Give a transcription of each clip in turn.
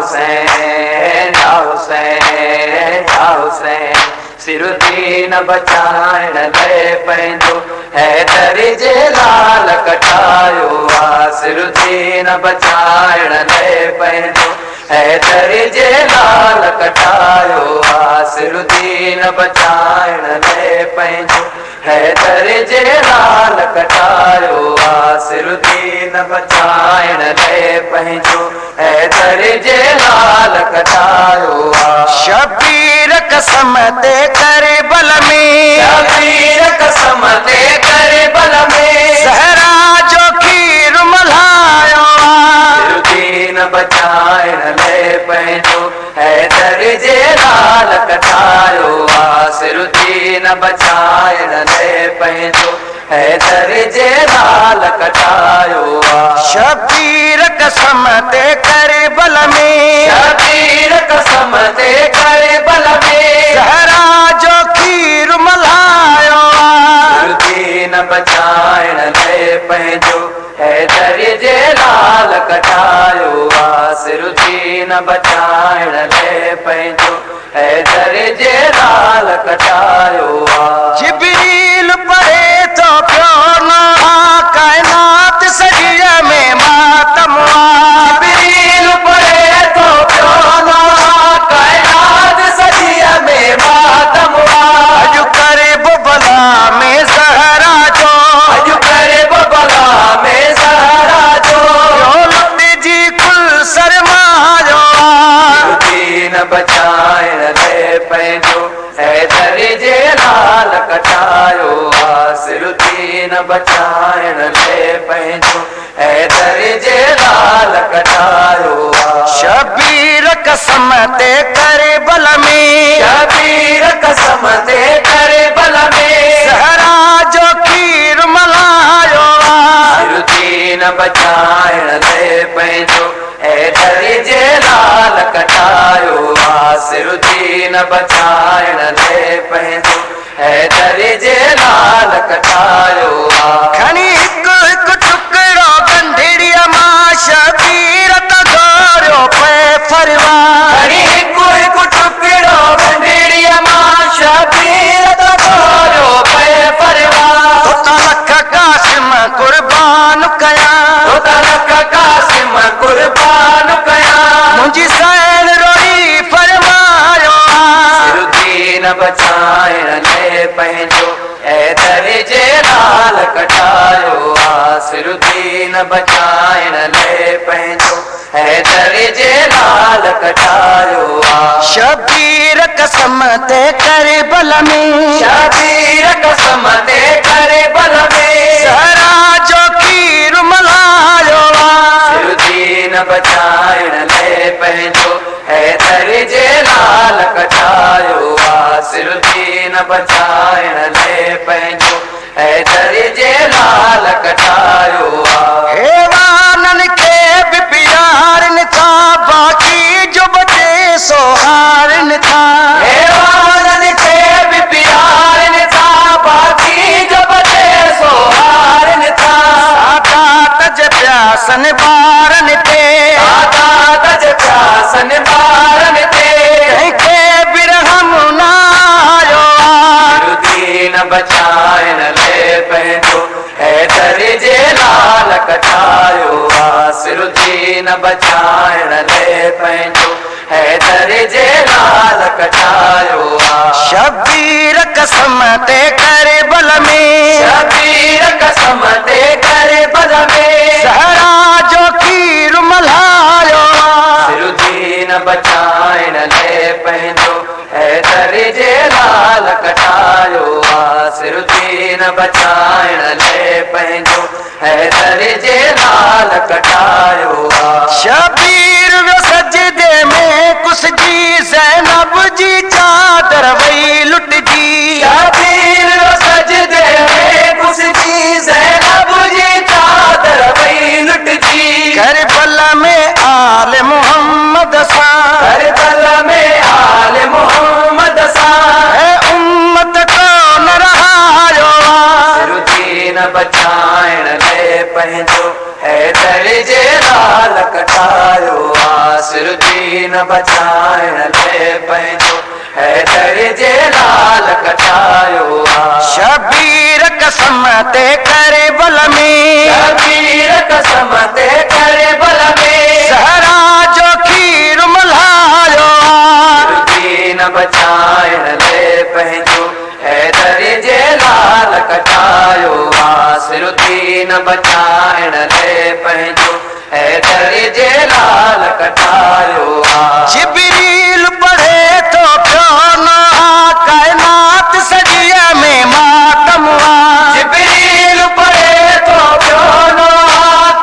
हुसैन या हुसैन या हुसैन। सिरुद्दीन बचाइण लाइ पंहिंजो हैदर जे लाल कटायो आ। सिरुद्दीन बचाइण लाइ पंहिंजो हैदर जे लाल कटायो आ। सिरुद्दीन बचाइण लाइ पंहिंजो हैदर जे लाल कटायो आ। सिरुद्दीन बचाइण लाइ पंहिंजो हैदर जे लाल कटायो आ। शबीर कसम ते करबल में, शबीर कसम ते करबल में ज़हरा जो खीर मल्हायो आ। सिरुद्दीन बचाइण लाइ पंहिंजो हैदर जे लाल कटायो आ। सिरुद्दीन बचाइण लाइ पंहिंजो हैदर जे लाल कटायो आ। शबीर कसम ते करबल में, शबीर कसम ते करबल में ज़हरा जो खीर मल्हायो आ। सिरुद्दीन बचाइण लाइ पंहिंजो हैदर जे लाल कटायो आ। सिरुद्दीन बचाइण लाइ पंहिंजो हैदर जे लाल कटायो आ। जिब्रील पढ़े तो पियो ना कायनात सॼीअ में मातम आ। जिब्रील पढ़े तो पियो ना कायनात सॼीअ में मातम आ। अॼु करे बुबला में ज़हरा जो, अॼु करे बबला में ज़हरा जो जी कुल सरमायो आ। सिरुद्दीन बचाइण लाइ पंहिंजो हैदर जे लाल कटायो आ। सिरुद्दीन बचाइण लाइ पंहिंजो हैदर जे लाल कटायो आ। शबीर कसम ते करबल में, शबीर कसम ते करबल में ज़हरा जो खीर मल्हायो आ। सिरुद्दीन बचाइण लाइ पंहिंजो हैदर जे लाल कटायो आ। सिरुद्दीन बचाइण लाइ पंहिंजो हैदर जे लाल कटायो आ। खणी हिकु हिकु टुकड़ो गंढड़ीअ मां शबीर त गोरियो पए फरवा। खणी हिकु हिकु टुकड़ो गंढड़ीअ मां शबीर त गोरियो पए फरवा। तो लख कासिम कुर्बान कया, लख कासिम कुर्बान कया मुंहिंजी सैन रोई फरमायो आ। सिरुद्दीन बचाइण लाइ पंहिंजो हैदर जे लाल कटायो आ। सिरुद्दीन बचाइण लाइ पंहिंजो हैदर जे लाल कटायो आ। शबीर कसम ते करबल में, शबीर कसम ते करबल में ज़हरा जो खीर मल्हायो आ। सिरुद्दीन बचाइण लाइ पंहिंजो हैदर जे लाल कटायो आ। सिरुद्दीन बचाइण लाइ पंहिंजो हैदर जे लाल कटायो आ। हेवाननि खे बि प्यारनि था, बाक़ी जो बचे सो हारनि था। हेवाननि खे बि प्यारनि था, बाक़ी जो बचे सो हारनि था। सादात जे प्यासनि ॿारनि ते, सादात जे प्यासनि ॿारनि ते कंहिंखे बि रहम न आयो आ। सिरुद्दीन बचाइण लाइ पंहिंजो हैदर जे लाल कटायो आ। सिरुद्दीन बचाइण लाइ पंहिंजो हैदर जे लाल कटायो आ। शबीर कसम ते करबल में, शबीर कसम ते करबल में ज़हरा जो खीर मल्हायो आ। सिरुद्दीन बचाइण लाइ पंहिंजो हैदर जे लाल कटायो आ। सिरुद्दीन बचाइण लाइ पंहिंजो हैदर जे लाल कटायो आ। शबीर वियो सजदे में कुसजी, ज़ैनब जी चादर वई लुटजी। शबीर सजदे में कुसजी, ज़ैनब जी चादर वई लुटजी। करबल में आल मोहम्मद सां, करबल में आल मोहम्मद सां है उम्मत को न रहायो आ। सिरुद्दीन बचाइण लाइ पंहिंजो हैदर जे लाल कटायो सिरुद्दीन बचाइण ले पंहिंजो हैदर जे लाल कटायो शबीर कसम ते करे बल में शबीर कसम ते करे बल में सहरा जो खीर मल्हायो सिरुद्दीन बचाइण ले पंहिंजो हैदर जे लाल कटायो सिरुद्दीन बचाइण ले पंहिंजो हैदर जे लाल कटायो जिब्रील पढ़े तो प्योन कायनात सजिया में मातम जिब्रील पढ़े तो प्योन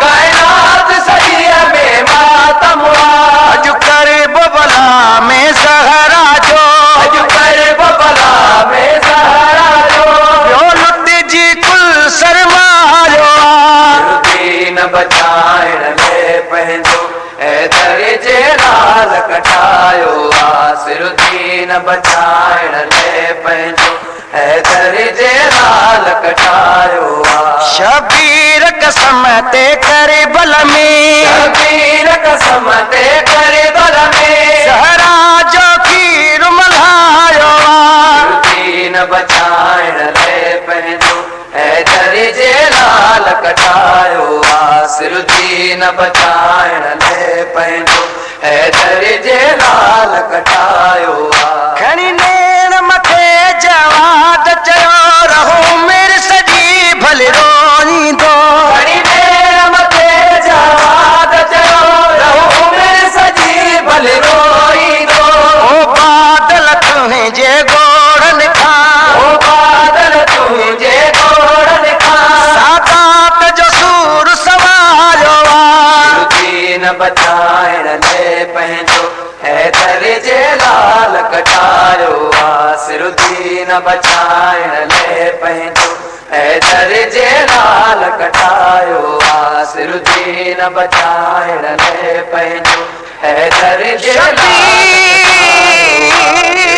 कायनात सजिया में मातम अज करे बबला में सहरा जो अज करे बबला में सहरा जो लुट जी कुल सरमायो सिरुद्दीन बचाइण ले पंहिंजो हैदर जे लाल कटायो सिरुद्दीन बचाइण ले पंहिंजो हैदर जे लाल कटायो शबीर कसम ते करे बल में शबीर कसम ते करे बल में सहरा जो खीर मल्हायो सिरुद्दीन बचाइण ले पंहिंजो हैदर जे लाल कटायो सिरुद्दीन बचाइण ले पंहिंजो हैदर जे लाल कटायो खणी नेण मथे जवाद चयो रहो मेरे सजी भले रोनी दो खणी नेण मथे जवाद चयो रहो मेरे सजी भले रोईंदो ओ बादल तुम्हें जे गोड़न खां ओ बादल तुंहिंजे गोड़नि खां सादात जो सूर सवारियो सिरुद्दीन बचाइण ले पंहिंजो हैदर जे लाल कटायो सिरुद्दीन बचाइण ले पंहिंजो हैदर जे लाल कटायो सिरुद्दीन बचाइण ले पंहिंजो हैदर जे लाल कटायो